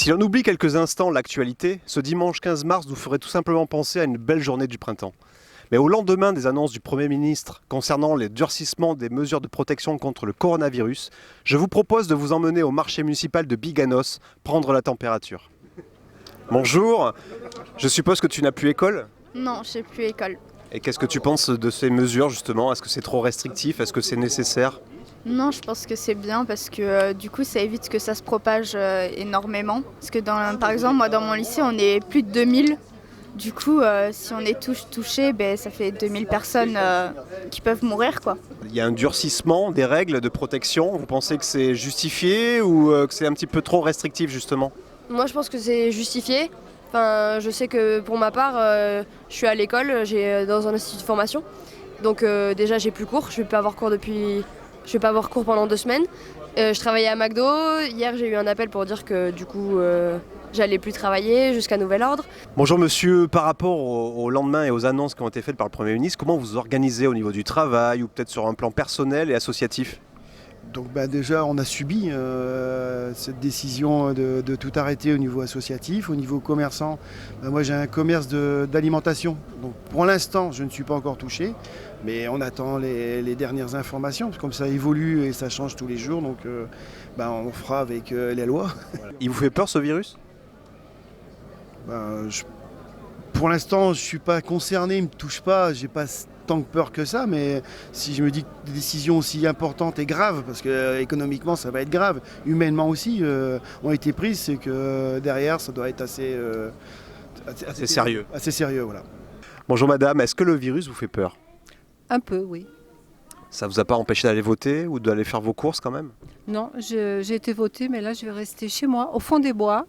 Si l'on oublie quelques instants l'actualité, ce dimanche 15 mars nous ferait tout simplement penser à une belle journée du printemps. Mais au lendemain des annonces du Premier ministre concernant les durcissements des mesures de protection contre le coronavirus, je vous propose de vous emmener au marché municipal de Biganos prendre la température. Bonjour, je suppose que tu n'as plus école ? Non, je n'ai plus école. Et qu'est-ce que tu penses de ces mesures justement ? Est-ce que c'est trop restrictif ? Est-ce que c'est nécessaire ? Non, je pense que c'est bien parce que du coup ça évite que ça se propage énormément. Parce que par exemple, moi dans mon lycée on est plus de 2000. Du coup, si on est touché, ça fait 2000 personnes qui peuvent mourir, quoi. Il y a un durcissement des règles de protection. Vous pensez que c'est justifié ou que c'est un petit peu trop restrictif justement ? Moi, je pense que c'est justifié. Enfin, je sais que pour ma part, je suis à l'école, dans un institut de formation. Donc déjà, j'ai plus cours. Je vais pas avoir cours pendant 2 semaines. Je travaillais à McDo. Hier, j'ai eu un appel pour dire que du coup, j'allais plus travailler jusqu'à nouvel ordre. Bonjour monsieur, par rapport au lendemain et aux annonces qui ont été faites par le Premier ministre, comment vous organisez au niveau du travail ou peut-être sur un plan personnel et associatif ? Donc déjà on a subi cette décision de tout arrêter au niveau associatif, au niveau commerçant. Moi j'ai un commerce d'alimentation, donc pour l'instant je ne suis pas encore touché, mais on attend les dernières informations, parce que comme ça évolue et ça change tous les jours, donc on fera avec les lois. Il vous fait peur ce virus ? Pour l'instant je ne suis pas concerné, il ne me touche pas, j'ai pas tant que peur que ça, mais si je me dis que des décisions aussi importantes et graves, parce que économiquement ça va être grave, humainement aussi, ont été prises, c'est que derrière ça doit être assez sérieux. Assez sérieux, voilà. Bonjour madame, est-ce que le virus vous fait peur ? Un peu, oui. Ça vous a pas empêché d'aller voter ou d'aller faire vos courses quand même ? Non, j'ai été votée, mais là je vais rester chez moi, au fond des bois.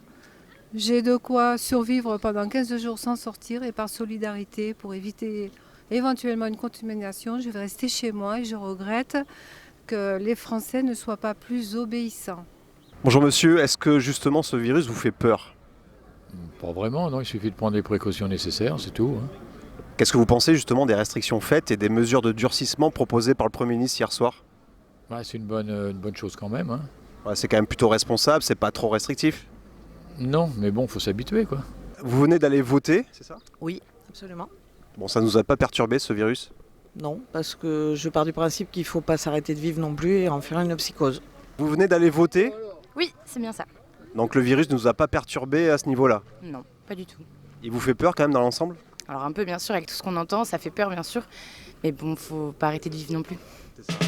J'ai de quoi survivre pendant 15 jours sans sortir, et par solidarité, pour éviter éventuellement une contamination, je vais rester chez moi et je regrette que les Français ne soient pas plus obéissants. Bonjour monsieur, est-ce que justement ce virus vous fait peur ? Pas vraiment, non, il suffit de prendre les précautions nécessaires, c'est tout. Qu'est-ce que vous pensez justement des restrictions faites et des mesures de durcissement proposées par le Premier ministre hier soir ? Ouais, c'est une bonne chose quand même. Ouais, c'est quand même plutôt responsable, c'est pas trop restrictif. Non, mais bon, faut s'habituer quoi. Vous venez d'aller voter, c'est ça ? Oui, absolument. Bon, ça ne nous a pas perturbé ce virus ? Non, parce que je pars du principe qu'il ne faut pas s'arrêter de vivre non plus et en faire une psychose. Vous venez d'aller voter ? Oui, c'est bien ça. Donc le virus ne nous a pas perturbé à ce niveau-là ? Non, pas du tout. Il vous fait peur quand même dans l'ensemble ? Alors un peu bien sûr, avec tout ce qu'on entend, ça fait peur bien sûr. Mais bon, faut pas arrêter de vivre non plus. C'est ça.